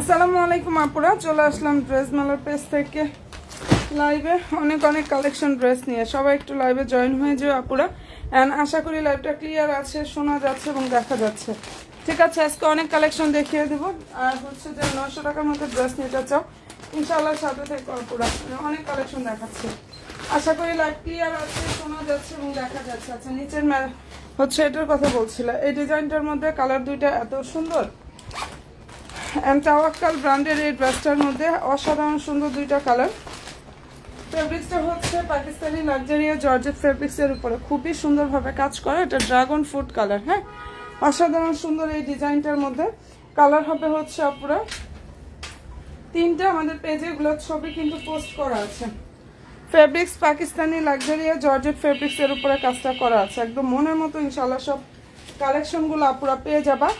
আসসালামু আলাইকুম আপুরা, চলে আসলাম ড্রেস মেলার পেজ থেকে লাইভে অনেক অনেক কালেকশন ড্রেস নিয়ে। সবাই একটু লাইভে জয়েন হয়ে যাও আপুরা। অ্যান্ড আশা করি লাইভটা ক্লিয়ার আছে, শোনা যাচ্ছে এবং দেখা যাচ্ছে। ঠিক আছে, আজকে অনেক কালেকশন দেখিয়ে দেবো। আর হচ্ছে যে 900 টাকার মধ্যে ড্রেস নিতে চাও ইনশাআল্লাহ সাথে থেকে আপুরা অনেক কালেকশন দেখাচ্ছে। আশা করি লাইভ ক্লিয়ার আছে, শোনা যাচ্ছে এবং দেখা যাচ্ছে। আচ্ছা, নিচের হচ্ছে এটার কথা বলছিল, এই ডিজাইনটার মধ্যে কালার দুইটা এত সুন্দর। অ্যান্ড তাওয়াক্কাল ব্র্যান্ডের এই ড্রেসটার মধ্যে অসাধারণ সুন্দর দুইটা কালার। ফেব্রিক্সটা হচ্ছে পাকিস্তানি লাক্সারিয়া জর্জেট ফেব্রিক্সের উপরে খুবই সুন্দরভাবে কাজ করে। এটা ড্রাগন ফ্রুট কালার। হ্যাঁ, অসাধারণ সুন্দর এই ডিজাইনটার মধ্যে কালার হবে হচ্ছে আপুরা তিনটা। আমাদের পেজে এগুলোর ছবি কিন্তু পোস্ট করা আছে। ফেব্রিক্স পাকিস্তানি লাক্সারিয়া জর্জেট ফেব্রিক্সের উপরে কাজটা করা আছে। একদম মনের মতো ইনশাল্লাহ সব কালেকশনগুলো আপুরা পেয়ে যাবা।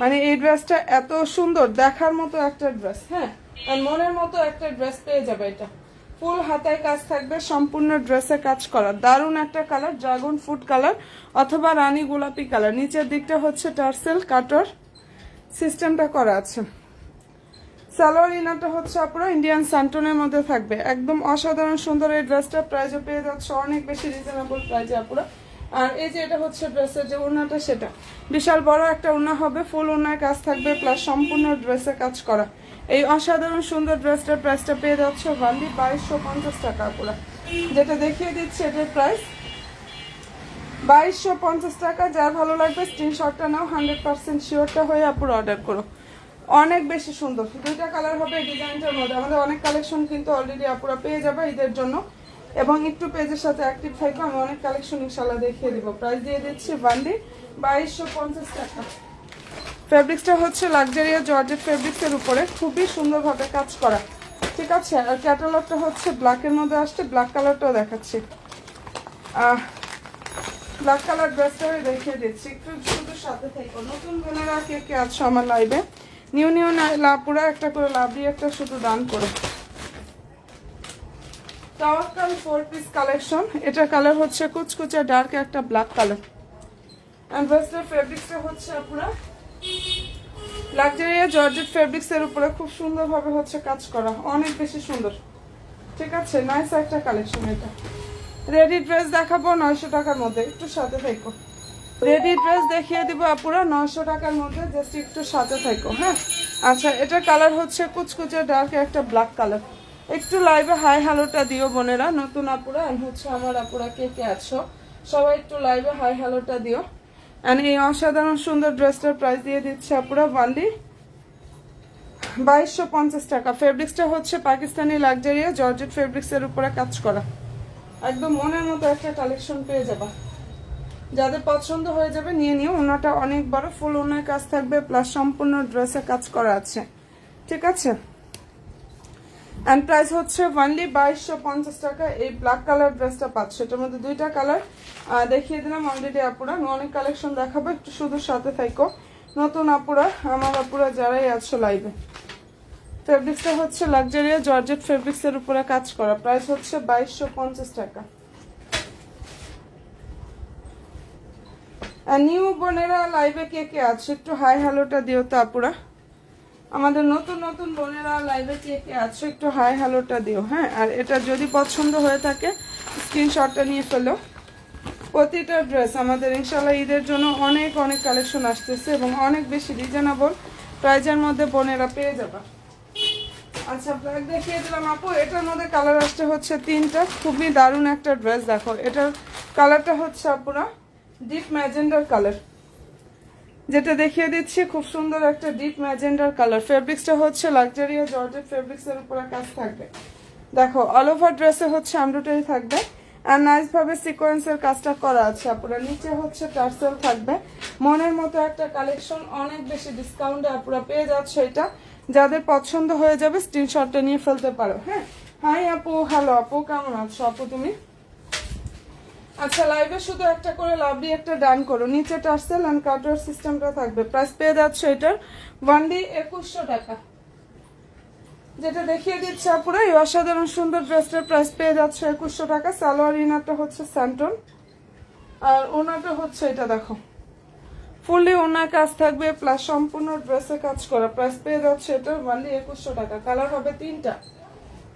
মানে এই ড্রেসটা এত সুন্দর, দেখার মতো একটা ড্রেস। হ্যাঁ, আর মনের মতো একটা ড্রেস পেয়ে যাবে। এটা ফুল হাতায় কাজ থাকবে, সম্পূর্ণ ড্রেসে কাজ করা। দারুণ একটা কালার, ড্রাগন ফ্রুট কালার অথবা রানী গোলাপি কালার। নিচের দিকটা হচ্ছে টার্সেল কাটর সিস্টেমটা করা আছে। সালোয়ার ইনারটা হচ্ছে আপুরা ইন্ডিয়ান স্যান্টনের মধ্যে থাকবে। একদম অসাধারণ সুন্দর এই ড্রেসটা। প্রাইসও পেয়ে যাচ্ছে অনেক বেশি রিজনেবল প্রাইসে আপুরা। আর এই যে এটা হচ্ছে ড্রেসের যে ওড়নাটা, সেটা বিশাল বড় একটা ওড়না হবে, ফুল ওড়নায় কাজ থাকবে প্লাস সম্পূর্ণ ড্রেসে কাজ করা। এই অসাধারণ সুন্দর ড্রেসটার প্রাইসটা পেয়ে যাচ্ছে ওনলি 2250 টাকা আপুরা। যেটা দেখিয়ে দিচ্ছে এটার প্রাইস 2250 টাকা। যার ভালো লাগবে স্ক্রিনশটটা নাও, 100% শিওরটা হয়ে আপুরা অর্ডার করো। অনেক বেশি সুন্দর দুইটা কালার হবে এই ডিজাইনটার মধ্যে। আমাদের অনেক কালেকশন কিন্তু অলরেডি আপুরা পেয়ে যাবে ঈদের জন্য। এবং একটু পেজের সাথে অ্যাক্টিভ থাকবে, আমি অনেক কালেকশন ইনশাল্লাহ দেখিয়ে দিব। প্রাইস দিয়ে দিচ্ছি ওনলি 2250 টাকা। ফেব্রিক্সটা হচ্ছে লাক্সারিয়া জর্জেট ফেব্রিক্সের উপরে খুবই সুন্দরভাবে কাজ করা। ঠিক আছে, আর ক্যাটালগটা হচ্ছে ব্ল্যাকের মধ্যে আসছে। ব্ল্যাক কালারটাও দেখাচ্ছি, ব্ল্যাক কালার ড্রেসটা দেখিয়ে দিচ্ছি। একটু শুধু সাথে থেকে নতুন বোনেরা কে কে আছো আমার লাইভে, নিউ নিউ লাপুরা একটা করে লাভলি একটা শুধু দান করে। তাওয়াক্কাল 4 পিস কালেকশন। এটা কালার হচ্ছে কুচকুচে ডার্ক একটা ব্ল্যাক কালার। এন্ড ড্রেসটার ফেব্রিক্সটা হচ্ছে আপুরা লাক্সারিয়া জর্জেট ফেব্রিক্সের উপরে খুব সুন্দরভাবে হচ্ছে কাজ করা, অনেক বেশি সুন্দর। ঠিক আছে, নাইস একটা কালেকশন। এটা রেডি ড্রেস দেখাবো 900 টাকার মধ্যে, একটু সাথে থাকো। রেডি ড্রেস দেখিয়ে দিব আপুরা 900 টাকার মধ্যে, জাস্ট একটু সাথে থাকো। হ্যাঁ, আচ্ছা, এটা কালার হচ্ছে কুচকুচে ডার্ক একটা ব্ল্যাক কালার। একটু লাইভে হাই হ্যালোটা দিও বোনেরা, নতুন আপুরা আর হচ্ছে আমার আপুরা কে কে আছো সবাই একটু লাইভে হাই হ্যালোটা দিও। এন্ড এই অসাধারণ সুন্দর ড্রেসটার প্রাইস দিয়ে দিচ্ছে আপুরা ওনলি 2250 টাকা। ফেব্রিক্সটা হচ্ছে পাকিস্তানি লাক্সারিয়া জর্জেট ফেব্রিক্সের উপরে কাজ করা। একদম মনের মতো একটা কালেকশন পেয়ে যাবা। যাদের পছন্দ হয়ে যাবে নিয়ে নিও। ওনাটা অনেক বড়, ফুল ওনার কাজ থাকবে প্লাস সম্পূর্ণ ড্রেসে কাজ করা আছে। ঠিক আছে, এন্ড প্রাইস হচ্ছে ওনলি 2250 টাকা। এই ব্ল্যাক কালার ড্রেসটা পাচ্ছ, এটার মধ্যে দুইটা কালার দেখিয়ে দিলাম অলরেডি আপুরা। অনেক কালেকশন দেখাবো, একটু শুধু সাথে থাকো। নতুন আপুরা আমার আপুরা যারাই আছো লাইভে। ফেব্রিক্সটা হচ্ছে লাক্সারিয়া জর্জেট ফেব্রিক্সের উপরে কাজ করা। প্রাইস হচ্ছে 2250 টাকা। নিউ বোনেরা লাইভে কে কে আছে একটু হাই হ্যালোটা দিও তো আপুরা। আমাদের নতুন নতুন বোনেরা লাইভে কে কে আছে একটু হাই হ্যালোটা দিও। হ্যাঁ, আর এটা যদি পছন্দ হয়ে থাকে স্ক্রিনশটটা নিয়ে ফেলো। প্রতিটা ড্রেস আমাদের ইনশাল্লাহ ঈদের জন্য অনেক অনেক কালেকশন আসতেছে এবং অনেক বেশি রিজনেবল প্রাইজের মধ্যে বোনেরা পেয়ে যাবা। আচ্ছা, ব্ল্যাক দেখিয়ে দিলাম আপু। এটার মধ্যে কালার আসতে হচ্ছে তিনটা। খুবই দারুণ একটা ড্রেস। দেখো, এটার কালারটা হচ্ছে আপুরা ডিপ ম্যাজেন্ডার কালার, যেটা দেখিয়ে দিচ্ছি খুব সুন্দর একটা ডিপ ম্যাজেন্ডার কালার। ফেব্রিক্সটা হচ্ছে লাক্সারিয়া জর্জেট ফেব্রিক্সের উপরে কাজ থাকবে। দেখো, অল ওভার ড্রেসে হচ্ছে এমব্রয়ডারি থাকবে আর নাইস ভাবে সিকোয়েন্সের কাজটা করা আছে আপুরা। নিচে হচ্ছে টার্সেল থাকবে। মনের মতো একটা কালেকশন, অনেক বেশি ডিসকাউন্টে আপুরা পেয়ে যাচ্ছে এটা। যাদের পছন্দ হয়ে যাবে স্ক্রিনশটটা নিয়ে ফেলতে পারো। হ্যাঁ, হাই আপু, হ্যালো আপু, কেমন আছো আপু তুমি? আচ্ছা, লাইভে শুধু একটা করে লাভলি একটা ডান করো। নিচে টার্সেল এন্ড কাটার সিস্টেমটা থাকবে। প্রাইস পেয়ে যাচ্ছে এটার ওনলি 2100 টাকা। যেটা দেখিয়ে দিচ্ছে আপুরা এই অসাধারণ সুন্দর ড্রেসটার প্রাইস পেয়ে যাচ্ছে 2100 টাকা। সালোয়ার ইনারটা হচ্ছে স্যান্টন আর ওনাটা হচ্ছে এটা। দেখো, ফুললি ওনার কাজ থাকবে প্লাস সম্পূর্ণ ড্রেসে কাজ করা। প্রাইস পেয়ে যাচ্ছে এটা অনলি 2100 টাকা। কালার হবে 3টা,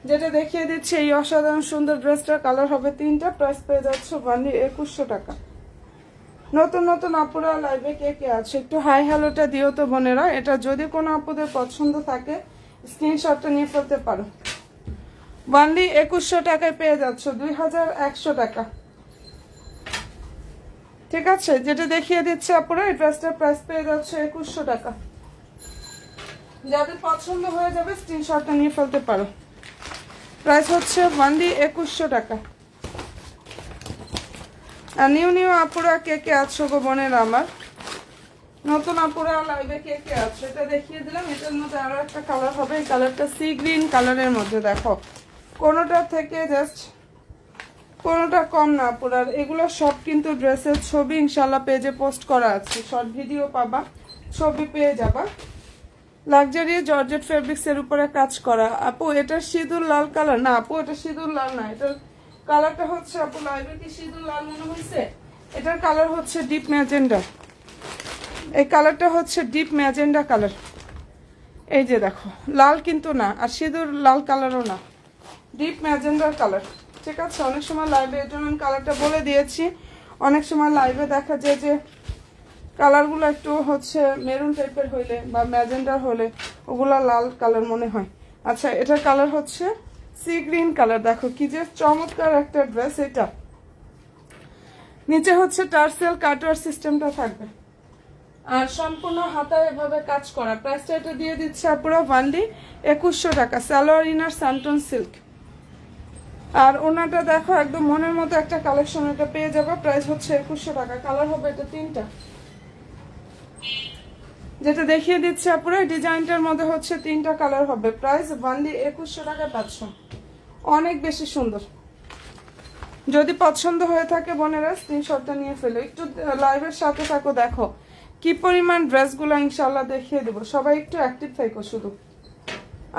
যেটা দেখিয়ে দিচ্ছে এই অসাধারণ সুন্দর ড্রেসটার কালার হবে 3টা। প্রাইস পেয়ে যাচ্ছে অনলি 2100 টাকা। নতুন নতুন আপুরা লাইভে কে কে আছে একটু হাই হ্যালোটা দিও তো বোনেরা। এটা যদি কোনো আপুদের পছন্দ থাকে স্ক্রিনশটটা নিয়ে ফেলতে পারো। অনলি 2100 টাকায় পেয়ে যাচ্ছ, 2100 টাকা। ঠিক আছে, যেটা দেখিয়ে দিচ্ছে আপুরা এই ড্রেসটার প্রাইস পেয়ে যাচ্ছে 2100 টাকা। যাদের পছন্দ হয়ে যাবে স্ক্রিনশটটা নিয়ে ফেলতে পারো। প্রাইস হচ্ছে অনলি 2100 টাকা। আর নিউ নিউ আপুরা কে কে আছো গো বোনেরা আমার, নতুন আপুরা লাইভে কে কে আছো এটা দেখিয়ে দিলাম। এটার মধ্যে আরো একটা কালার হবে, এই কালারটা সি গ্রিন কালারের মধ্যে। দেখো কোনোটা থেকে জাস্ট কোনোটা কম না আপুরার। এগুলো সব কিন্তু ড্রেসের ছবি ইনশাল্লাহ পেজে পোস্ট করা আছে, শর্ট ভিডিও পাবা, ছবি পেয়ে যাবা। লাক্সারি জর্জেট ফেব্রিক্স এর উপরে কাজ করা। আপু এটা সিঁদুর লাল কালার না? আপু এটা সিঁদুর লাল না, এটার কালারটা হচ্ছে, আপু লাইভে কি সিঁদুর লাল মনে হয়েছে? এটার কালার হচ্ছে ডিপ ম্যাজেন্ডা। এই কালারটা হচ্ছে ডিপ ম্যাজেন্ডা কালার। এই যে দেখো লাল কিন্তু না, আর সিঁদুর লাল কালারও না, ডিপ ম্যাজেন্ডার কালার। ঠিক আছে, অনেক সময় লাইভে এর জন্য কালারটা বলে দিয়েছি। অনেক সময় লাইভে দেখা যায় যে কালারগুলো একটু হচ্ছে মেরুন টাইপের হইলে বা ম্যাজেন্ডার হলে ওগুলা লাল কালার মনে হয়। আচ্ছা, এটার কালার হচ্ছে সি গ্রিন কালার। দেখো কি যে চমৎকার একটা ড্রেস। এটা নিচে হচ্ছে টার্সেল কাটওয়ার সিস্টেমটা থাকবে, আর সম্পূর্ণ হাতায় এভাবে কাজ করা। প্রাইসটা এটা দিয়ে দিচ্ছে আপুরা অনলি 2100 টাকা। সালোয়ার ইনার সান্টন সিল্ক। আর ওনাটা দেখো একদম মনের মতো একটা কালেকশন, এটা পেয়ে যাবে। প্রাইস হচ্ছে 2100 টাকা। কালার হবে এটা 3টা, যেটা দেখিয়ে দিচ্ছে আপুরা ডিজাইনটার মধ্যে হচ্ছে 3টা কালার হবে। প্রাইস অনলি 2100 টাকা পাচ্ছ। অনেক বেশি সুন্দর। যদি পছন্দ হয়ে থাকে বোনেরা স্ক্রিনশটটা নিয়ে ফেলো। একটু লাইভের সাথে থাকো, দেখো কি পরিমাণ ড্রেসগুলো ইনশাল্লাহ দেখিয়ে দেবো। সবাই একটু অ্যাক্টিভ থাকো শুধু।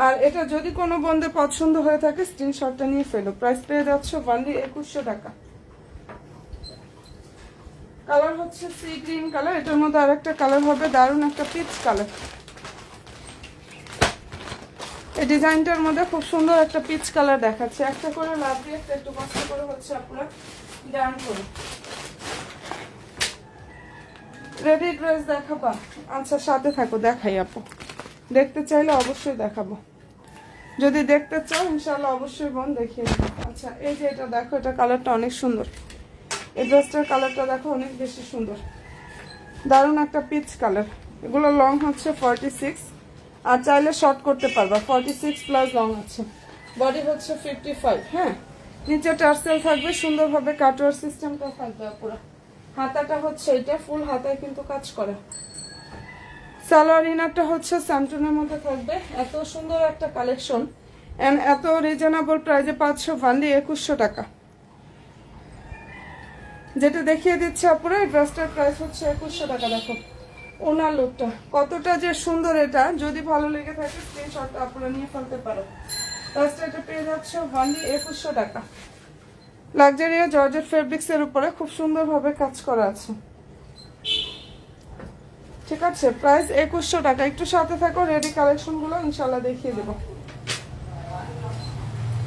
আর এটা যদি কোনো বন্ধুর পছন্দ হয়ে থাকে স্ক্রিনশটটা নিয়ে ফেলো। প্রাইস পেয়ে যাচ্ছ অনলি 2100 টাকা। কালার হচ্ছে সি গ্রিন কালার। এটার মধ্যে আরেকটা কালার হবে দারুণ একটা পিচ কালার। এই ডিজাইনটার মধ্যে খুব সুন্দর একটা পিচ কালার দেখাচ্ছে। একটা করে লাভ দিয়ে একটু কষ্ট করে হচ্ছে আপনারা ডান করুন। রেডি ড্রেস দেখাবা? আচ্ছা সাথে থাকো, দেখাই আপু। দেখতে চাইলে অবশ্যই দেখাবো, যদি দেখতে চাও ইনশাল্লাহ অবশ্যই বোন দেখিয়ে দেবো। আচ্ছা এই যে এটা দেখো, এটা কালারটা অনেক সুন্দর। এই ড্রেসটার কালারটা দেখো অনেক বেশি সুন্দর, দারুণ একটা পিচ কালার। এগুলো লং হচ্ছে 46, আর চাইলে শর্ট করতে পারবা। 46 প্লাস লং আছে, বডি হচ্ছে 55। হ্যাঁ, নিচে টার্সেল থাকবে, সুন্দরভাবে কাটওয়ার সিস্টেমটা থাকবে পুরো। হাতাটা হচ্ছে এটা ফুল হাতায় কিন্তু কাজ করে। সালোয়ার ইনারটা হচ্ছে স্যামটনের মধ্যে থাকবে। এত সুন্দর একটা কালেকশন এন্ড এত রিজনেবল প্রাইসে পাচ্ছ অনলি 2100 টাকা। যেটা দেখিয়ে দিচ্ছে আপুরা এই ড্রেসটার প্রাইস হচ্ছে 2100 টাকা। দেখো ওনার লুকটা কতটা যে সুন্দর। এটা যদি ভালো লেগে থাকে স্ক্রিনশটটা আপুরা নিয়ে ফেলতে পারো। ড্রেসটা এটা পেয়ে যাচ্ছে অনলি 2100 টাকা। লাক্সারিয়া জর্জেট ফেব্রিক্স এর উপরে খুব সুন্দরভাবে কাজ করা আছে। ঠিক আছে, প্রাইস 2100 টাকা। একটু সাথে থাকো, রেডি কালেকশনগুলো ইনশাল্লাহ দেখিয়ে দেবো।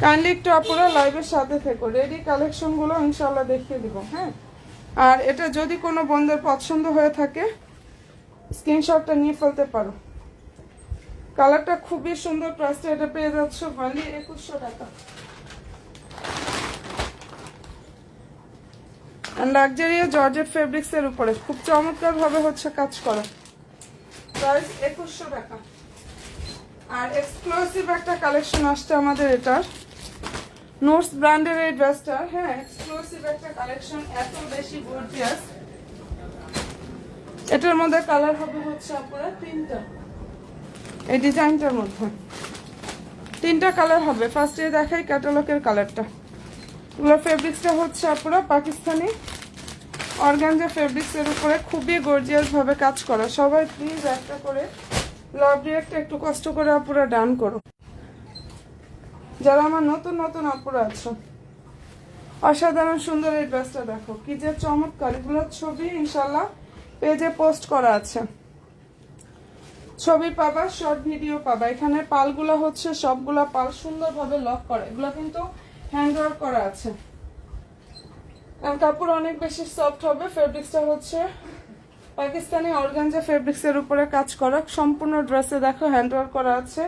কাইন্ডলি একটু আপুরা লাইভের সাথে থেকো, রেডি কালেকশনগুলো ইনশাল্লাহ দেখিয়ে দিব। হ্যাঁ, আর এটা যদি কোনো বন্ধুর পছন্দ হয়ে থাকে স্ক্রিনশটটা নিয়ে ফেলতে পারো। কালারটা খুবই সুন্দর। প্রাইসটা এটা পেয়ে যাচ্ছ অনলি 2100 টাকা। লাক্সারিয়া জর্জেট ফেব্রিক্স এর উপরে খুব চমৎকার ভাবে হচ্ছে কাজ করা। প্রাইস 2100 টাকা। আর এক্সক্লুসিভ একটা কালেকশন আসছে আমাদের এটার, নোটস ব্র্যান্ডের এই ড্রেসটা। হ্যাঁ, এক্সক্লুসিভ একটা কালেকশন, এত বেশি গর্জিয়াস। এটার মধ্যে কালার হবে হচ্ছে আপনারা 3টা। এই ডিজাইনটার মধ্যে 3টা কালার হবে। ফার্স্টে দেখাই ক্যাটালগের কালারটা। এগুলো ফেব্রিক্সটা হচ্ছে আপনারা পাকিস্তানি অর্গানজা ফেব্রিক্স এর উপরে খুবই গর্জিয়াস ভাবে কাজ করা। সবাই প্লিজ একটা করে লাভ রিয়েক্টটা একটু কষ্ট করে আপুরা ডান করো। যারা আমার নতুন নতুন আপুরা আছো, অসাধারণ সুন্দর এই ড্রেসটা দেখো কি যে চমৎকার। এগুলোর ছবি ইনশাল্লাহ পেজে পোস্ট করা আছে, ছবি পাবা, শর্ট ভিডিও পাবা। এখানে পালগুলো হচ্ছে সবগুলা পাল সুন্দরভাবে লক করা, এগুলো কিন্তু হ্যান্ড ওয়ার্ক করা আছে। কাপড় অনেক বেশি সফট হবে। ফেব্রিক্সটা হচ্ছে পাকিস্তানি অর্গানজা ফেব্রিক্সের উপরে কাজ করা। সম্পূর্ণ ড্রেসে দেখো হ্যান্ড ওয়ার্ক করা আছে।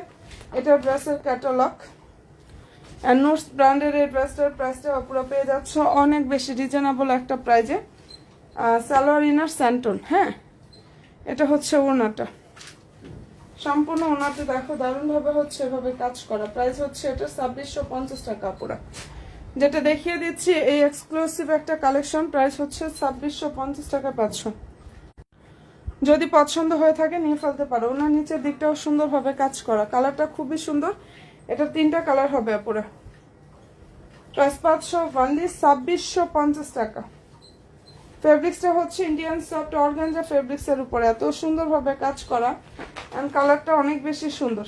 এটা ড্রেসের ক্যাটালগ। নোটস ব্র্যান্ডের এই ড্রেসটার প্রাইসটা পুরো পেয়ে যাচ্ছে অনেক বেশি রিজনেবল একটা প্রাইজে। সালোয়ার ইনার স্যান্টন। হ্যাঁ, এটা হচ্ছে ওড়নাটা, সম্পূর্ণ ওড়নাতে দেখো দারুণভাবে হচ্ছে এভাবে কাজ করা। প্রাইস হচ্ছে এটা 2650 টাকা পুরো। যেটা দেখিয়ে দিচ্ছি এই এক্সক্লুসিভ একটা কালেকশন, প্রাইস হচ্ছে 2650 টাকা পাচ্ছ। যদি পছন্দ হয়ে থাকে নিয়ে ফেলতে পারো। ওনার নিচের দিকটাও সুন্দরভাবে কাজ করা, কালারটা খুবই সুন্দর। এটা 3টা কালার হবে পুরো। প্রাইস পাচ্ছ অনলি 2650 টাকা। ফেব্রিক্সটা হচ্ছে ইন্ডিয়ান সফট অর্গানজা ফেব্রিক্সের উপরে এত সুন্দরভাবে কাজ করা, এন্ড কালারটা অনেক বেশি সুন্দর।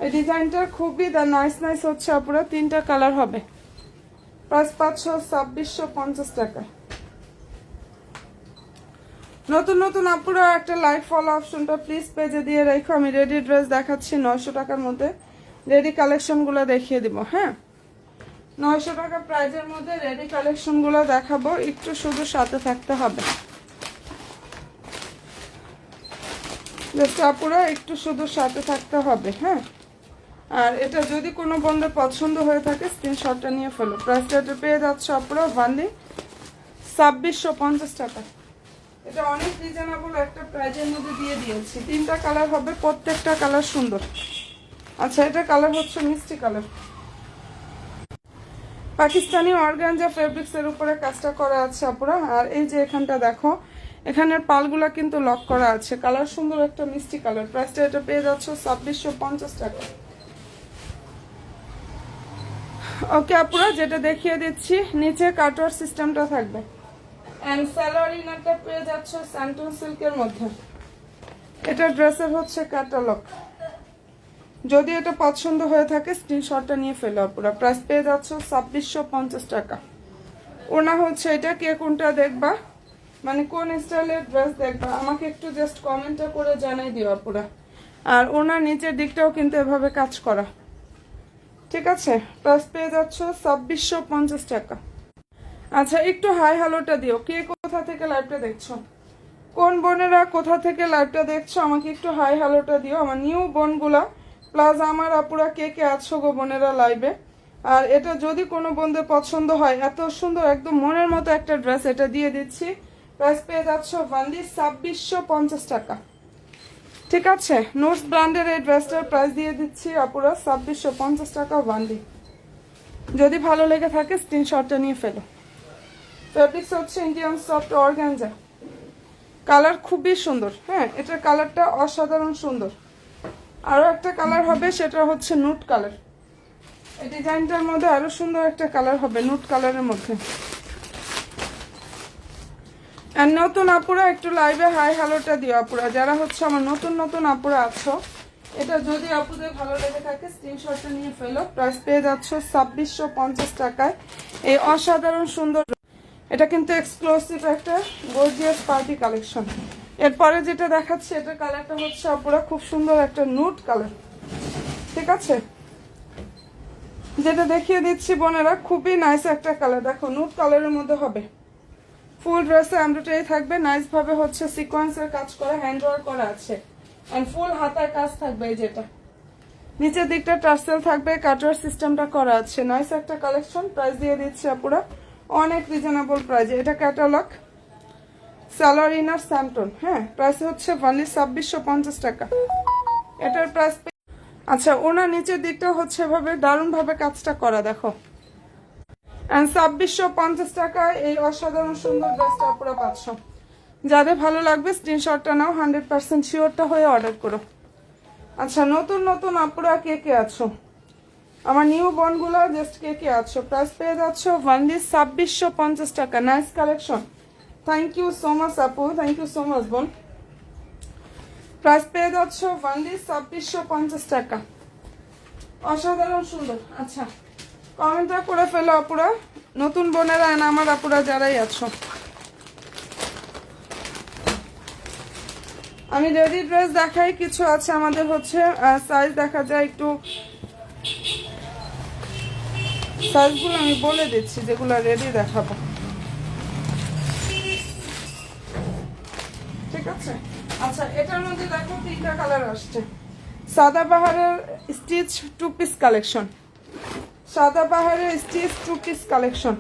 এই ডিজাইনটা খুবই নাইস হচ্ছে পুরো। 3টা কালার হবে। প্রাইস পাচ্ছ 2650 টাকা। নতুন আপুরা একটা লাইক ফলো অপশনটা প্লিজ পেজে দিয়ে রেখো। আমি রেডি ড্রেস দেখাচ্ছি 900 টাকার মধ্যে। রেডি কালেকশনগুলো দেখিয়ে দিব। হ্যাঁ, 900 টাকা প্রাইজের মধ্যে রেডি কালেকশনগুলো দেখাবো, একটু শুধু সাথে থাকতে হবে। আপুরা একটু শুধু সাথে থাকতে হবে। হ্যাঁ, আর এটা যদি কোনো বন্ধুর পছন্দ হয়ে থাকে স্ক্রিনশটটা নিয়ে ফেলো। প্রাইসটা পেয়ে যাচ্ছে আপুরা অনলি 2650 টাকা। এটা অনেক রিজনেবল একটা প্রাইজের মধ্যে দিয়ে দিয়েছি। 3টা কালার হবে, প্রত্যেকটা কালার সুন্দর। আচ্ছা, এটা কালার হচ্ছে মিষ্টি কালার। পাকিস্তানি অর্গানজা ফেব্রিক্সের উপরে কাজটা করা আছে আপুরা। আর এই যে এখানটা দেখো, এখানের পালগুলা কিন্তু লক করা আছে। কালার সুন্দর একটা মিষ্টি কালার। প্রাইসটা এটা পেয়ে যাচ্ছে 2650 টাকা। ওকে আপুরা, যেটা দেখিয়ে দিচ্ছি নিচে কাটওয়ার সিস্টেমটা থাকবে। এন্ড সালোয়ার ইনারটা পেয়ে যাচ্ছে স্যান্টন সিল্কের মধ্যে। এটা ড্রেসের হচ্ছে ক্যাটালগ। যদি এটা পছন্দ হয়ে থাকে স্ক্রিনশটটা নিয়ে ফেলো আপুরা। প্রাইস পেয়ে যাচ্ছে 2650 টাকা। ওনা হচ্ছে এটা, কে কোনটা দেখবা, মানে কোন স্টাইলের ড্রেস দেখবা আমাকে একটু জাস্ট কমেন্টটা করে জানাই দিও আপুরা। আর ওনার নিচের দিকটাও কিন্তু এভাবে কাজ করা। ঠিক আছে, প্রাইস পেয়ে যাচ্ছ 2650 টাকা। আচ্ছা, একটু হাই হ্যালোটা দিও। কে কোথা থেকে লাইভটা দেখছো, কোন বোনেরা কোথা থেকে লাইভটা দেখছো আমাকে একটু হাই হ্যালোটা দিও। আমার নিউ বোনগুলা প্লাস আমার আপুরা কে কে আছো গো বোনেরা লাইভে। আর এটা যদি কোনো বন্ধুর পছন্দ হয়, এত সুন্দর একদম মনের মতো একটা ড্রেস এটা দিয়ে দিচ্ছি। প্রাইস পেয়ে যাচ্ছ অনলি 2650 টাকা। ঠিক আছে, নোটস ব্র্যান্ডের এই ড্রেসটার প্রাইস দিয়ে দিচ্ছি আপুরা 2650 টাকা অনলি। যদি ভালো লেগে থাকে স্ক্রিনশটটা নিয়ে ফেলো। ফেব্রিক্স হচ্ছে ইন্ডিয়ান সফট অর্গানজা। কালার খুবই সুন্দর। হ্যাঁ, এটার কালারটা অসাধারণ সুন্দর। আরো একটা কালার হবে, সেটা হচ্ছে নুট কালার। এই ডিজাইনটার মধ্যে আরো সুন্দর একটা কালার হবে নুট কালারের মধ্যে। আর নতুন আপুরা একটু লাইভে হাই হ্যালোটা দিও আপুরা, যারা হচ্ছে আমার নতুন আপুরা আছো। এটা যদি আপুদের ভালো লেগে থাকে স্ক্রিনশটটা নিয়ে ফেলো। প্রাইস পেয়ে যাচ্ছ 2650 টাকায় এই অসাধারণ সুন্দর। এটা কিন্তু এক্সক্লুসিভ একটা গর্জিয়াস পার্টি কালেকশন। এরপরে যেটা দেখাচ্ছি এটা কালারটা হচ্ছে আপুরা খুব সুন্দর একটা নুট কালার। ঠিক আছে, যেটা দেখিয়ে দিচ্ছি বোনেরা খুবই নাইস একটা কালার। দেখো নুট কালারের মধ্যে হবে। ফুল ড্রেসে এমব্রয়ডারি থাকবে, নাইস ভাবে হচ্ছে সিকোয়েন্সের কাজ করা, হ্যান্ড ওয়ার্ক করা আছে। এন্ড ফুল হাতার কাজ থাকবে। এই যেটা নিচের দিকটা টার্সেল থাকবে, কাটওয়ার সিস্টেমটা করা আছে। নাইস একটা কালেকশন। প্রাইস দিয়ে দিচ্ছি আপুরা অনেক রিজনেবল প্রাইজে। এটা ক্যাটালগ, সালোয়ার ইনার স্যান্টন। হ্যাঁ, প্রাইস হচ্ছে অনলি 2650 টাকা। এটার প্রাইস। আচ্ছা, ওনার নিচের দিকটা হচ্ছে এভাবে দারুণ ভাবে কাজটা করা দেখো। এন্ড 2650 টাকায় এই অসাধারণ সুন্দর ড্রেসটা পুরো পাচ্ছ। যাদের ভালো লাগবে স্ক্রিনশটটা নাও, 100% শিওরটা হয়ে অর্ডার করো। আচ্ছা, নতুন আপুরা কে কে আছো, আমার নিউ বোনগুলো জাস্ট কে কে আছো। প্রাইস পেয়ে যাচ্ছ অনলি 2650 টাকা। Nice collection. Thank you so much আপু, থ্যাংক ইউ সো মাচ বোন। প্রাইস পেয়ে যাচ্ছ অনলি 2650 টাকা। অসাধারণ সুন্দর। আচ্ছা, কমেন্টটা করে ফেলো আপুরা, নতুন বোনেরা এন্ড আমার আপুরা যারাই আছো। আমি রেডি ড্রেস দেখাই, কিছু আছে আমাদের হচ্ছে সাইজ দেখা যায় একটু, সাইজগুলো আমি বলে দিচ্ছি যেগুলো রেডি দেখাবো, ঠিক আছে। আচ্ছা, এটার মধ্যে দেখো 3টা কালার আসছে। সাদাবাহারের স্টিচ 2 পিস কালেকশন, সাদাবাহারের স্টিচ 2 পিস কালেকশন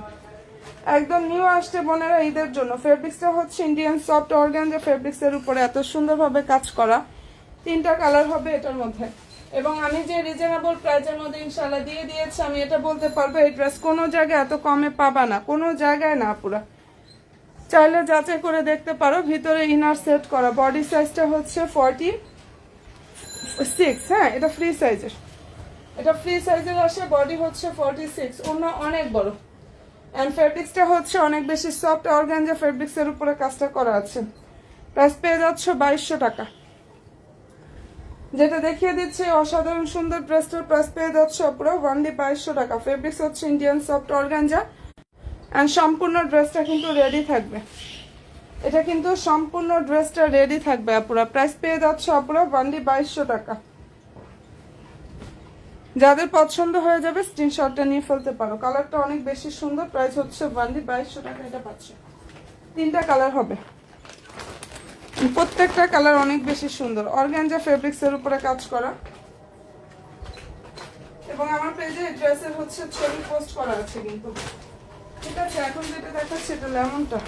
একদম নিউ আসছে বোনেরা ঈদের জন্য। ফেব্রিক্সটা হচ্ছে ইন্ডিয়ান সফট অর্গানজা ফেব্রিক্সের উপরে এত সুন্দরভাবে কাজ করা। 3টা কালার হবে এটার মধ্যে, এবং আমি যে রিজনেবল প্রাইসের মধ্যে ইনশাল্লাহ দিয়ে দিয়েছি, আমি এটা বলতে পারবো এই ড্রেস কোনো জায়গায় এত কমে পাবা না, কোনো জায়গায় না পুরা। চাইলে যাচাই করে দেখতে পারো। ভিতরে ইনার সেট করা, বডি সাইজটা হচ্ছে 46, হ্যাঁ এটা ফ্রি সাইজের, এটা ফ্রি সাইজের আসে। বডি হচ্ছে 46, ওনা অনেক বড়। এন্ড ফেব্রিক্সটা হচ্ছে অনেক বেশি সফট অর্গানজা ফেব্রিক্সের উপরে কাজটা করা আছে। প্রাইস পেয়ে যাচ্ছে 2200 টাকা। যেটা দেখিয়ে দিচ্ছে অসাধারণ সুন্দর ড্রেসটার প্রাইস পেয়ে যাচ্ছে পুরো অনলি 2200 টাকা। ফেব্রিক্স হচ্ছে ইন্ডিয়ান সফট অর্গানজা এন্ড সম্পূর্ণ ড্রেসটা কিন্তু রেডি থাকবে, এটা কিন্তু সম্পূর্ণ ড্রেসটা রেডি থাকবে আপুরা। প্রাইস পেয়ে যাচ্ছে আপুরা অনলি 2200 টাকা। যাদের পছন্দ হয়ে যাবে স্ক্রিনশটটা নিয়ে ফেলতে পারো। কালারটা অনেক বেশি সুন্দর, প্রাইস হচ্ছে অনলি 2200 টাকা। এটা পাচ্ছে 3টা কালার হবে, প্রত্যেকটা কালার অনেক বেশি সুন্দর। অর্গানজা ফেব্রিক্সের উপরে কাজ করা, এবং আমার পেজে ড্রেসের হচ্ছে ছবি পোস্ট করা আছে কিন্তু, ঠিক আছে। এখন যেটা দেখাচ্ছে এটা লেমনটা,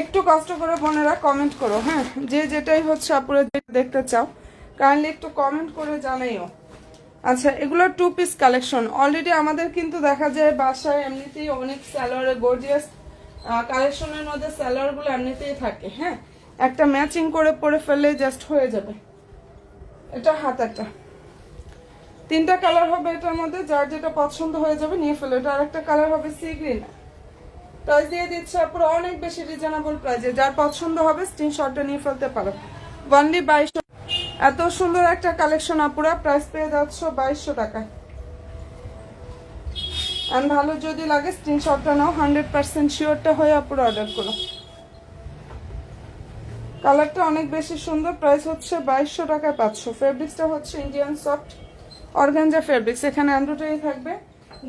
একটু কষ্ট করে বোনেরা কমেন্ট করো, হ্যাঁ যে যেটাই হচ্ছে আপুরা দেখতে চাও কাইন্ডলি একটু কমেন্ট করে জানাইও। আচ্ছা, এগুলো 2 পিস কালেকশন। অলরেডি আমাদের কিন্তু দেখা যায় বাসায় এমনিতেই অনেক সালোয়ারের গর্জিয়াস কালেকশনের মধ্যে সালোয়ারগুলো এমনিতেই থাকে, হ্যাঁ একটা ম্যাচিং করে পরে ফেললে জাস্ট হয়ে যাবে। এটা হাতাটা, 3টা কালার হবে এটার মধ্যে, যার যেটা পছন্দ হয়ে যাবে নিয়ে ফেলো। এটা আরেকটা কালার হবে সি গ্রিন। প্রাইস দিয়ে দিচ্ছে আপুরা অনেক বেশি রিজনেবল প্রাইসে, যার পছন্দ হবে স্ক্রিনশটটা নিয়ে ফেলতে পারো। অনলি 2200। এত সুন্দর একটা কালেকশন আপুরা, প্রাইস পেয়ে যাচ্ছ 2200 টাকায়। এন্ড ভালো যদি লাগে স্ক্রিনশটটা নাও, 100% শিওরটা হয়ে আপুরা অর্ডার করো। কালারটা অনেক বেশি সুন্দর, প্রাইস হচ্ছে 2200 টাকায় পাচ্ছ। ফেব্রিক্সটা হচ্ছে ইন্ডিয়ান সফট অর্গানজা ফেব্রিক্স, এখানে এমব্রয়ডারি থাকবে,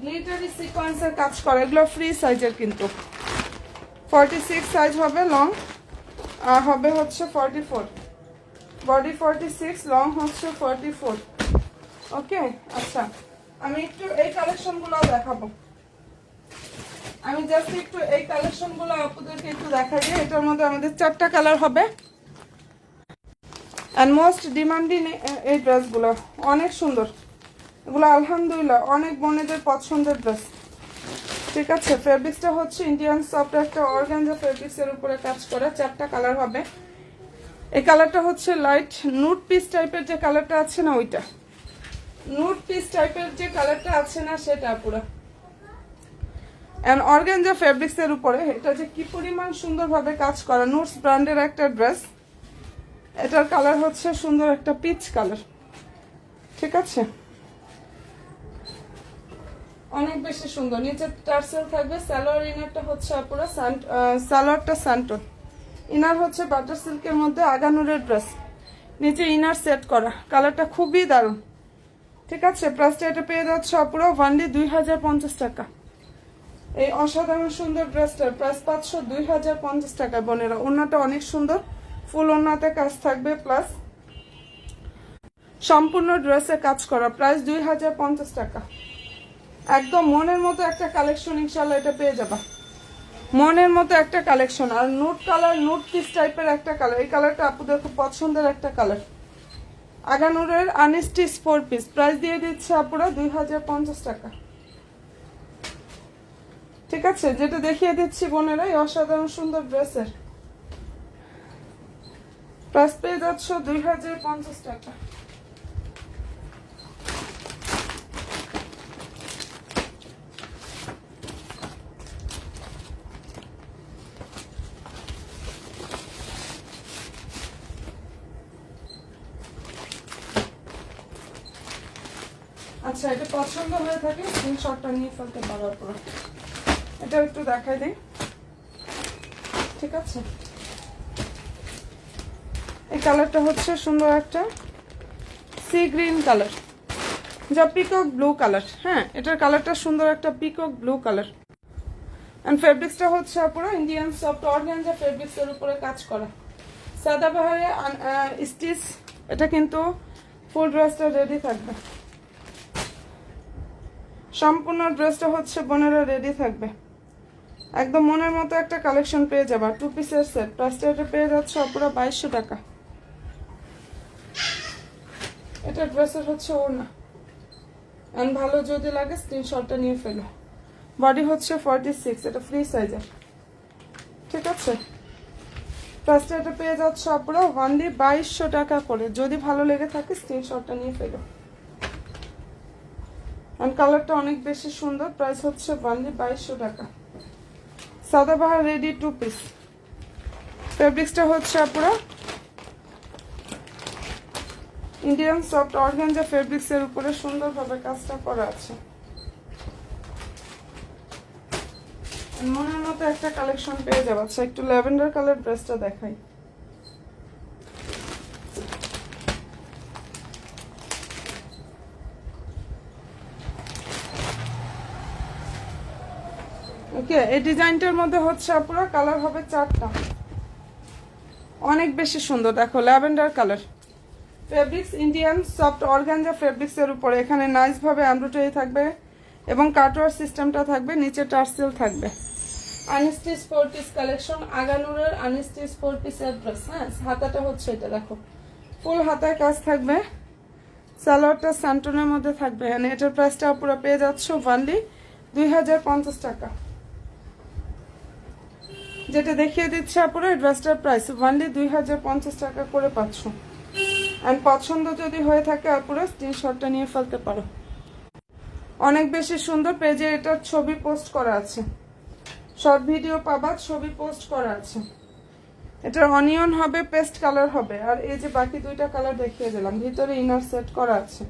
গ্লিটারি সিকোয়েন্সের কাজ করে। এগুলো ফ্রি সাইজের কিন্তু, 46 সাইজ হবে, লং হবে হচ্ছে 44, বডি 46, লং হচ্ছে 44। ওকে, আচ্ছা আমি একটু এই কালেকশনগুলো দেখাবো, আমি জাস্ট একটু এই কালেকশনগুলো আপনাদেরকে একটু দেখাই। এটার মধ্যে আমাদের 4টা কালার হবে। অ্যান্ড মোস্ট ডিমান্ডিং এই ড্রেসগুলো অনেক সুন্দর, এগুলো আলহামদুলিল্লাহ অনেক বোনেদের পছন্দের ড্রেস, ঠিক আছে। ফেব্রিক্সটা হচ্ছে ইন্ডিয়ান সফট একটা অর্গানজা ফেব্রিক্সের উপরে কাজ করা। 4টা কালার হবে। এই কালারটা হচ্ছে লাইট নুড পিস টাইপের যে কালারটা আছে না, ওইটা নুড পিস টাইপের যে কালারটা আছে না সেটা পুরো। এন্ড অর্গানজা ফেব্রিক্সের উপরে এটা যে কি পরিমাণ সুন্দরভাবে কাজ করা। নুডস ব্র্যান্ডের একটা ড্রেস, এটার কালার হচ্ছে সুন্দর একটা পিচ কালার, ঠিক আছে, অনেক বেশি সুন্দর। নিচে টার্সেল থাকবে। সালোয়ার ইনারটা হচ্ছে পুরো সালোয়ারটা স্যান্টন, ইনার হচ্ছে বাটার সিল্কের মধ্যে আগানুরের ড্রেস, নিচে ইনার সেট করা। কালারটা খুবই দারুণ, ঠিক আছে। প্রাইসটা এটা পেয়ে যাচ্ছে পুরো অনলি 2050 টাকা। এই অসাধারণ সুন্দর ড্রেসটার প্রাইস পাচ্ছ 2050 টাকা বোনেরা। ওড়নাটা অনেক সুন্দর, ফুল ওড়নাতে কাজ থাকবে, প্লাস সম্পূর্ণ ড্রেসে কাজ করা। প্রাইস 2050 টাকা। একদম মনের মতো একটা কালেকশন, ইনশাল্লাহ এটা পেয়ে যাবা, মনের মতো একটা কালেকশন। আর নুট কালার, নুট পিস টাইপের একটা কালার, এই কালারটা আপুদের খুব পছন্দের একটা কালার। আগানুরের আনস্টিচ 4 পিস, প্রাইস দিয়ে দিচ্ছে আপুরা 2050 টাকা, ঠিক আছে। যেটা দেখিয়ে দিচ্ছি বোনেরা এই অসাধারণ সুন্দর ড্রেসের প্রাইস পেয়ে যাচ্ছ 2050 টাকা। আচ্ছা, এটা পছন্দ হয়ে থাকে স্ক্রিনশটটা নিয়ে ফেলতে পারো পুরো। এটা একটু দেখাই দিই, ঠিক আছে। এই কালারটা হচ্ছে সুন্দর একটা সি গ্রিন কালার, যা পিকক ব্লু কালার। হ্যাঁ, এটার কালারটা সুন্দর একটা পিকক ব্লু কালার। এন্ড ফেব্রিক্সটা হচ্ছে পুরো ইন্ডিয়ান সফট অর্গানজা ফেব্রিক্সের উপরে কাজ করা, সাদাবাহারে স্টিচ। এটা কিন্তু ফুল ড্রেসটা রেডি থাকবে, সম্পূর্ণ ড্রেসটা হচ্ছে বোনেরা রেডি থাকবে। একদম মনের মতো একটা কালেকশন পেয়ে যাবা। 2 পিসের সেট, প্রাইসটা এটা পেয়ে যাচ্ছে পুরো 2200 টাকা। এটা ড্রেসের হচ্ছে ওড়না। এন্ড ভালো যদি লাগে স্ক্রিনশটটা নিয়ে ফেলো। বডি হচ্ছে 46, এটা ফ্রি সাইজের, ঠিক আছে। প্রাইসটা এটা পেয়ে যাচ্ছে পুরো অনলি 2200 টাকা করে। যদি ভালো লেগে থাকে স্ক্রিনশটটা নিয়ে ফেলো। এন্ড কালারটা অনেক বেশি সুন্দর। প্রাইস হচ্ছে অনলি 2200 টাকা। Sadabahar ready 2 piece. ফেব্রিক্সটা হচ্ছে পুরো ইন্ডিয়ান সফট অর্গানজা ফেব্রিক্সের উপরে সুন্দরভাবে কাজটা করা আছে। মনের মতো একটা কালেকশন পেয়ে যাবে। আচ্ছা, একটু ল্যাভেন্ডার কালার ড্রেসটা দেখাই। ওকে, এই ডিজাইনটার মধ্যে হচ্ছে পুরো কালার হবে 4টা, অনেক বেশি সুন্দর। দেখো lavender colour, fabrics Indian soft organza ফেব্রিক্সের উপরে এখানে নাইস ভাবে এমব্রয়ডারি থাকবে এবং কাটওয়ার সিস্টেমটা থাকবে, নিচে টার্সেল থাকবে। আনস্টিচ 4 পিস কালেকশন, আগানুরের আনস্টিচ 4 পিসের ড্রেস। হ্যাঁ, হাতাটা হচ্ছে এটা, দেখো ফুল হাতায় কাজ থাকবে। সালোয়ারটা স্যান্টনের মধ্যে থাকবে। হ্যাঁ, এটার প্রাইসটা পুরো পেয়ে যাচ্ছ অনলি 2050 টাকা। যেটা দেখিয়ে দিচ্ছে পুরো ড্রেসটার প্রাইস অনলি 2050 টাকা করে পাচ্ছ। আর পছন্দ যদি হয়ে থাকে পুরো স্ক্রিনশটটা নিয়ে ফেলতে পারো। অনেক বেশি সুন্দর। পেজে এটার ছবি পোস্ট করা আছে, শর্ট ভিডিও পাবা, ছবি পোস্ট করা আছে। এটা অনিয়ন হবে, পেস্ট কালার হবে। আর এই যে বাকি 2টা কালার দেখিয়ে দিলাম, ভিতরে ইনার সেট করা আছে।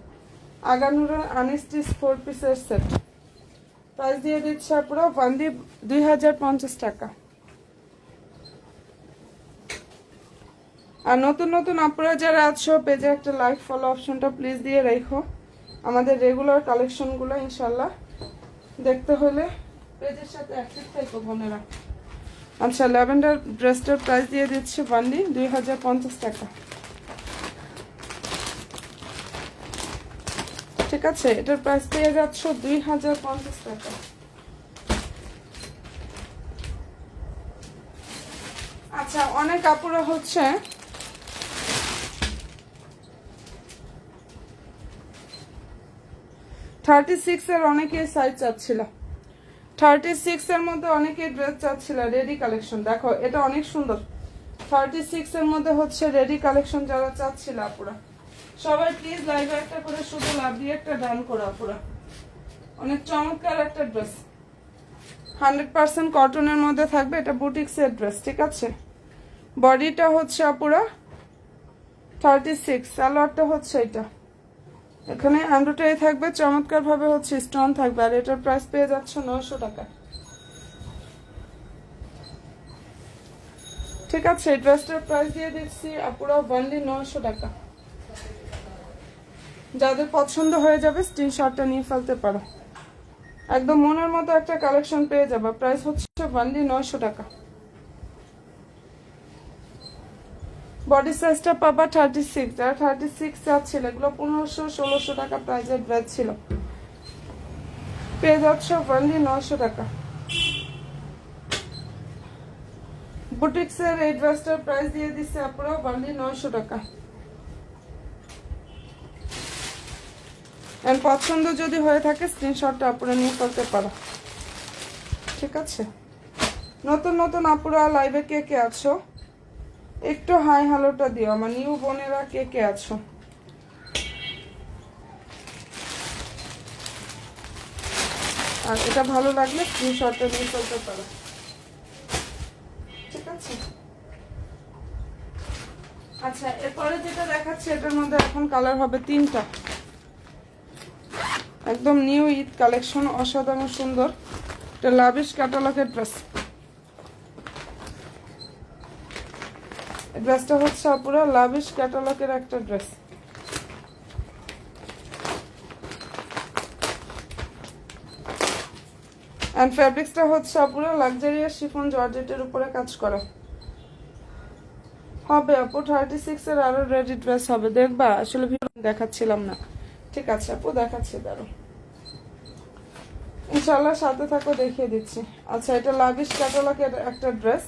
আগানুরের আনস্টিচ 4 পিসের সেট। প্রাইস দিয়ে দিচ্ছে পুরো অনলি 2050 টাকা। আর নতুন নতুন আপনারা যারা আছো পেজে একটা লাইক ফলো অপশনটা প্লিজ দিয়ে রেখো। আমাদের রেগুলার কালেকশনগুলো ইনশাল্লাহ দেখতে হলে পেজের সাথে অ্যাক্টিভ থাকো বোনেরা। আচ্ছা, ল্যাভেন্ডার ড্রেসটার প্রাইস দিয়ে দিচ্ছি অনলি 2050 টাকা, ঠিক আছে। এটার প্রাইস পেয়ে যাচ্ছ 2050 টাকা। আচ্ছা, অনেক আপুরা হচ্ছে এর অনেকে সাইজ চাচ্ছিল, 36 এর মধ্যে অনেকে ড্রেস চাচ্ছিল রেডি কালেকশন। দেখো এটা অনেক সুন্দর। 36 এর মধ্যে হচ্ছে রেডি কালেকশন যারা চাচ্ছিল আপুরা, সবাই প্লিজ লাইভে একটা করে শুধু লাভ দিয়ে একটা ডান করো আপুরা। অনেক চমৎকার একটা ড্রেস, 100% কটনের মধ্যে থাকবে। এটা বুটিক্সের ড্রেস, ঠিক আছে। বডিটা হচ্ছে আপুরা 36, সালোয়ারটা হচ্ছে এটা। এখানে এমব্রয়ডারি থাকবে, চমৎকার ভাবে হচ্ছে স্টোন থাকবে। আর এটার প্রাইস পেয়ে যাচ্ছে 900 টাকা, ঠিক আছে। এই ড্রেসটার প্রাইস দিয়ে দিচ্ছি আপুরা অনলি 900 টাকা। যাদের পছন্দ হয়ে যাবে স্ক্রিনশটটা নিয়ে ফেলতে পারো। একদম মনের মতো একটা কালেকশন পেয়ে যাবে। প্রাইস হচ্ছে অনলি 900 টাকা। বডি সাইজটা পাবা 36। যারা 36 চাচ্ছিল এগুলো 1500-1600 টাকা প্রাইজের ড্রেস ছিল, পেয়ে যাচ্ছে অনলি 900 টাকা। বুটিক্সের এই ড্রেসটার প্রাইস দিয়ে দিচ্ছে আপনারা অনলি 900 টাকা। এন্ড পছন্দ যদি হয়ে থাকে স্ক্রিনশটটা আপনারা নিয়ে ফেলতে পারো, ঠিক আছে। নতুন নতুন আপুরা লাইভে কে কে আছো একটু হাই হ্যালোটা দিও। আমার নিউ বোনেরা কে কে আছো, আর এটা ভালো লাগলে স্ক্রিনশটটা নিয়ে ফেলতে পারো, ঠিক আছে। আচ্ছা, এরপরে যেটা দেখাচ্ছি এটার মধ্যে এখন কালার হবে 3টা। একদম নিউ ঈদ কালেকশন, অসাধারণ সুন্দর। এটা লাভিশ ক্যাটালগের ড্রেস। এই ড্রেসটা হচ্ছে পুরো লাভিশ ক্যাটালগের একটা ড্রেস। এন্ড ফেব্রিক্সটা হচ্ছে পুরো লাক্সারিয়াস শিফন জর্জেটের উপরে কাজ করা হবে আপু। 36 এর আরো রেডি ড্রেস হবে, দেখবা? আসলে ভিডিও দেখাচ্ছিলাম না। ঠিক আছে আপু, দেখাচ্ছি, দাঁড়ো ইনশাআল্লাহ, সাথে থাকো, দেখিয়ে দিচ্ছি। আচ্ছা, এটা লাভিশ ক্যাটালগের একটা ড্রেস।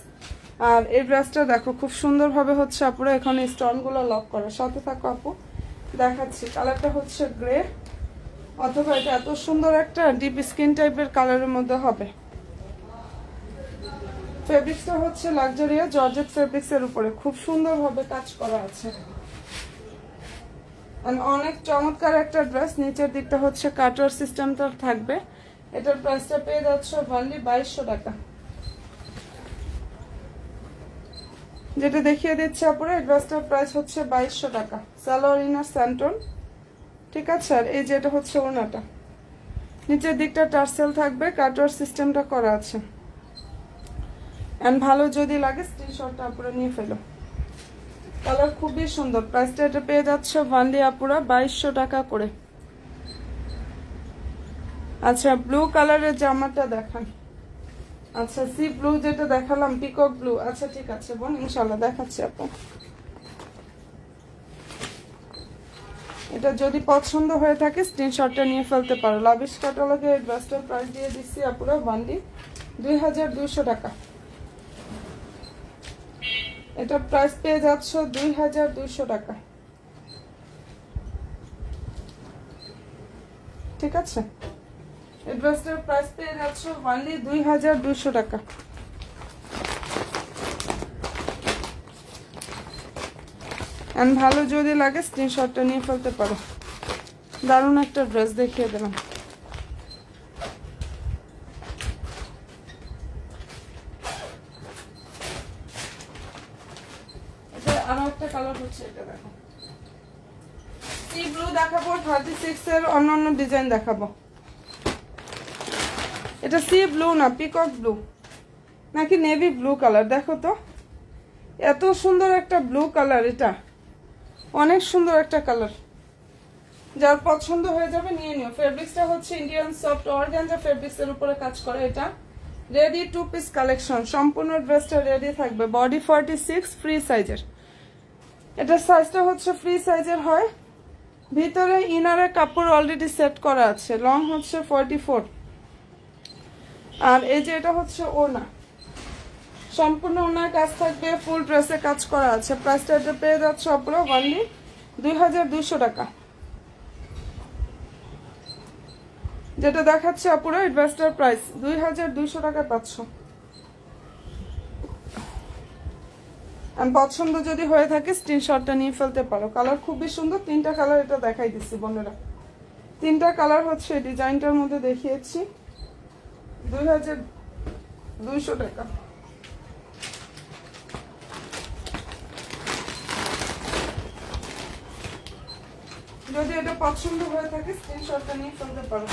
আর এই ড্রেসটা দেখো খুব সুন্দর ভাবে হচ্ছে আপুরা এখানে স্টোনগুলো লক করা। সাথে থাকো আপু, দেখাচ্ছি। কালারটা হচ্ছে গ্রে, অথবা এটা এত সুন্দর একটা ডিপ স্কিন টাইপের কালারের মধ্যে হবে। ফেব্রিক্সটা হচ্ছে লাক্সারিয়া জর্জেট ফেব্রিক্সের উপরে খুব সুন্দরভাবে কাজ করা আছে। অনেক চমৎকার একটা ড্রেস। নিচের দিকটা হচ্ছে কাটওয়ার সিস্টেমটা থাকবে। এটার প্রাইসটা পেয়ে যাচ্ছে অনলি 2200 টাকা। যেটা দেখিয়ে দিচ্ছে আপুরা, এই ড্রেসটার প্রাইস হচ্ছে 2200 টাকা। সালোয়ার ইনার স্যান্টন, ঠিক আছে। আর এই যেটা হচ্ছে ওনাটা, নিচের দিকটা টার্সেল থাকবে, কাটওয়ার সিস্টেমটা করা আছে। এন্ড ভালো যদি লাগে স্ক্রিনশটটা আপুরা নিয়ে ফেলো। কালার খুবই সুন্দর। প্রাইসটা এটা পেয়ে যাচ্ছে অনলি আপুরা 2200 টাকা করে। আচ্ছা, ব্লু কালারের জামাটা দেখান। আচ্ছা, সি ব্লু যেটা দেখালাম, পিকক ব্লু। আচ্ছা ঠিক আছে বোন, ইনশাআল্লাহ দেখাচ্ছি আপু। এটা যদি পছন্দ হয়ে থাকে স্ক্রিনশটটা নিয়ে ফেলতে পারো। লাভিশ ক্যাটালগে এই ড্রেসটার প্রাইস দিয়ে দিচ্ছি আপুরা অনলি 2200 টাকা। এটা প্রাইস পেয়ে যাচ্ছ 2200 টাকা, ঠিক আছে। এই ড্রেসটার প্রাইস পেয়ে যাচ্ছ অনলি 2200 টাকা। এন্ড ভালো যদি লাগে স্ক্রিনশটটা নিয়ে ফেলতে পারো। দারুণ একটা ড্রেস দেখিয়ে দিলাম। এটা আরো একটা কালার হচ্ছে, এটা দেখো। সি ব্লু দেখাবো, 36 এর অন্যান্য ডিজাইন দেখাবো। এটা সি ব্লু না, পিকক ব্লু নাকি নেভি ব্লু কালার, দেখো তো। এত সুন্দর একটা ব্লু কালার, এটা অনেক সুন্দর একটা কালার। যার পছন্দ হয়ে যাবে নিয়ে নিও। ফেব্রিক্সটা হচ্ছে ইন্ডিয়ান সফট অর্গানজা ফেব্রিক্সের উপরে কাজ করে। এটা রেডি 2 পিস কালেকশন। সম্পূর্ণ ড্রেসটা রেডি থাকবে। বডি 46, ফ্রি সাইজের। এটা সাইজটা হচ্ছে ফ্রি সাইজের হয়। ভিতরে ইনারে কাপড় অলরেডি সেট করা আছে। লং হচ্ছে 44। আর এই যে এটা হচ্ছে ওনা, সম্পূর্ণ ওনার কাজ থাকবে, ফুল ড্রেসে কাজ করা আছে। প্রাইসটা এটা পেয়ে যাচ্ছে অপরা অনলি 2200 টাকা। যেটা দেখাচ্ছে আপুরা, এই ড্রেসটার প্রাইস 2200 টাকা পাচ্ছ। পছন্দ যদি হয়ে থাকে স্ক্রিনশটটা নিয়ে ফেলতে পারো। কালার খুবই সুন্দর, 3টা কালার এটা দেখাই দিচ্ছি বোনেরা। 3টা কালার হচ্ছে ডিজাইনটার মধ্যে দেখিয়েছি। 2200 টাকা। যদি এটা পছন্দ হয়ে থাকে স্ক্রিনশটটা নিয়ে ফেলতে পারো।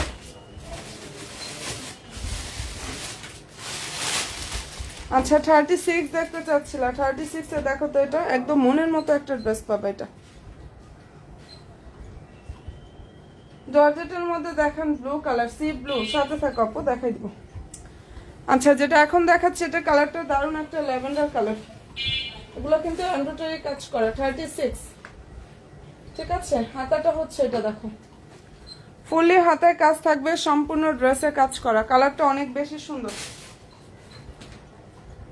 আচ্ছা, 36 দেখতে চাচ্ছিলা? 36 এ দেখো তো, এটা একদম মনের মতো একটা ড্রেস পাবে। এটা জর্জেটের মধ্যে দেখেন, ব্লু কালার, সি ব্লু। সাথে থাকো আপু, দেখাই দিব। আচ্ছা, যেটা এখন দেখাচ্ছে এটা কালারটা দারুণ একটা ল্যাভেন্ডার কালার। এগুলো কিন্তু এমব্রয়ডারি কাজ করা। 36, ঠিক আছে। হাতাটা হচ্ছে এটা দেখো, ফুললি হাতায় কাজ থাকবে, সম্পূর্ণ ড্রেসে কাজ করা। কালারটা অনেক বেশি সুন্দর,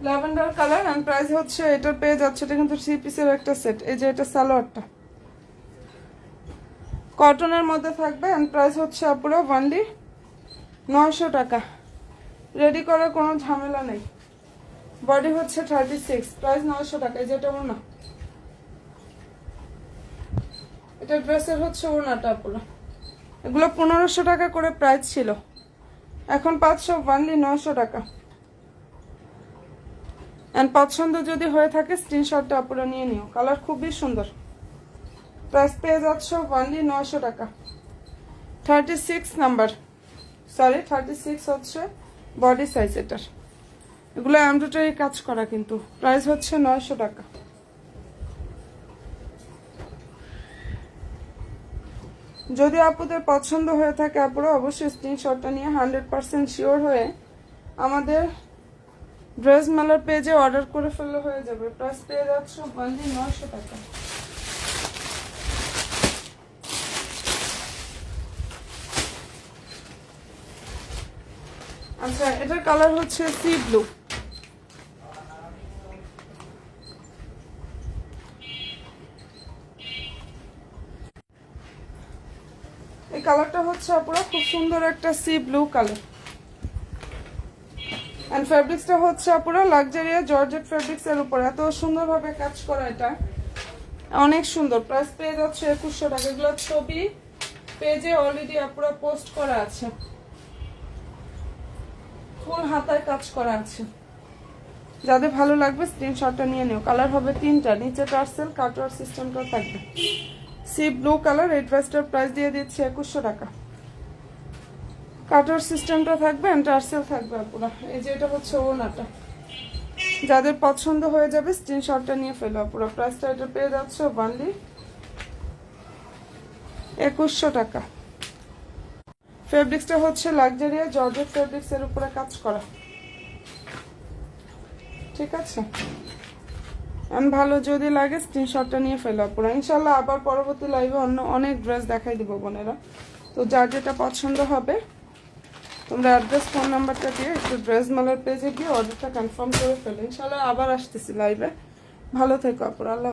ল্যাভেন্ডার কালার। এন্ড প্রাইস হচ্ছে এটার পেয়ে যাচ্ছে, এটা কিন্তু 3 পিসের একটা সেট। এই যে এটা সালোয়ারটা কটনের মধ্যে থাকবে। এন্ড প্রাইস হচ্ছে আপুরা অনলি 900 টাকা। রেডি করার কোনো ঝামেলা নেই। বডি হচ্ছে 36, প্রাইস 900 টাকা। এই যেটা ওনা, এটা ড্রেসের হচ্ছে ওনাটা আপুরা। এগুলো 1500 টাকা করে প্রাইস ছিল, এখন 500 অনলি 900 টাকা। এন্ড পছন্দ যদি হয়ে থাকে স্ক্রিনশটটা আপুরা নিয়ে নিও। কালার খুবই সুন্দর। প্রাইস পেয়ে যাচ্ছ অনলি 900 টাকা। 36 নাম্বার, সরি 36 হচ্ছে বডি সাইজ এটার। এগুলো এমব্রয়ডারি কাজ করা, কিন্তু প্রাইস হচ্ছে 900 টাকা। যদি আপুদের পছন্দ হয়ে থাকে আপুরা অবশ্যই স্ক্রিনশটটা নিয়ে 100% শিওর হয়ে আমাদের ড্রেস মেলার পেজে অর্ডার করে ফেললে হয়ে যাবে। প্রাইস পেয়ে যাচ্ছে অনলি 900 টাকা। আচ্ছা, এটার কালার হচ্ছে সি ব্লু। এই কালারটা হচ্ছে আপুরা খুব সুন্দর একটা সি ব্লু কালার। এন্ড ফেব্রিক্সটা হচ্ছে আপুরা লাক্সারিয়া জর্জেট ফেব্রিক্স এর উপর এত সুন্দরভাবে কাজ করা, এটা অনেক সুন্দর। প্রাইস পেয়ে যাচ্ছে 2100 টাকা। এগুলোর ছবি পেজে অলরেডি আপুরা পোস্ট করা আছে, ফুল হাতায় কাজ করা আছে। যাদের ভালো লাগবে স্ক্রিনশটটা নিয়ে নিও। কালার হবে 3টা, নিচে টার্সেল কাটওয়ার সিস্টেমটা থাকবে। C blue colour. এই ড্রেসটার প্রাইস দিয়ে দিচ্ছি 2100 টাকা। কাটওয়ার সিস্টেমটা থাকবে এন্ড টার্সেল থাকবে আপুরা। এই যে এটা হচ্ছে ওনাটা, যাদের পছন্দ হয়ে যাবে স্ক্রিনশটটা নিয়ে ফেলো আপুরা। প্রাইসটা এটা পেয়ে যাচ্ছে অনলি 2100 টাকা। ফেব্রিক্সটা হচ্ছে লাক্সারিয়া জর্জেট ফেব্রিক্স এর উপরে কাজ করা, ঠিক আছে। ভালো যদি লাগে স্ক্রিনশটটা নিয়ে ফেলো আপুরা। ইনশাল্লাহ আবার পরবর্তী লাইভে অন্য অনেক ড্রেস দেখাই দিব বোনেরা। তো যার যেটা পছন্দ হবে তোমরা অ্যাড্রেস ফোন নাম্বারটা দিয়ে একটু ড্রেস মেলার পেজে গিয়ে অর্ডারটা কনফার্ম করে ফেলো। ইনশাল্লাহ আবার আসতেছি লাইভে। ভালো থেকো আপুরা। আল্লাহ।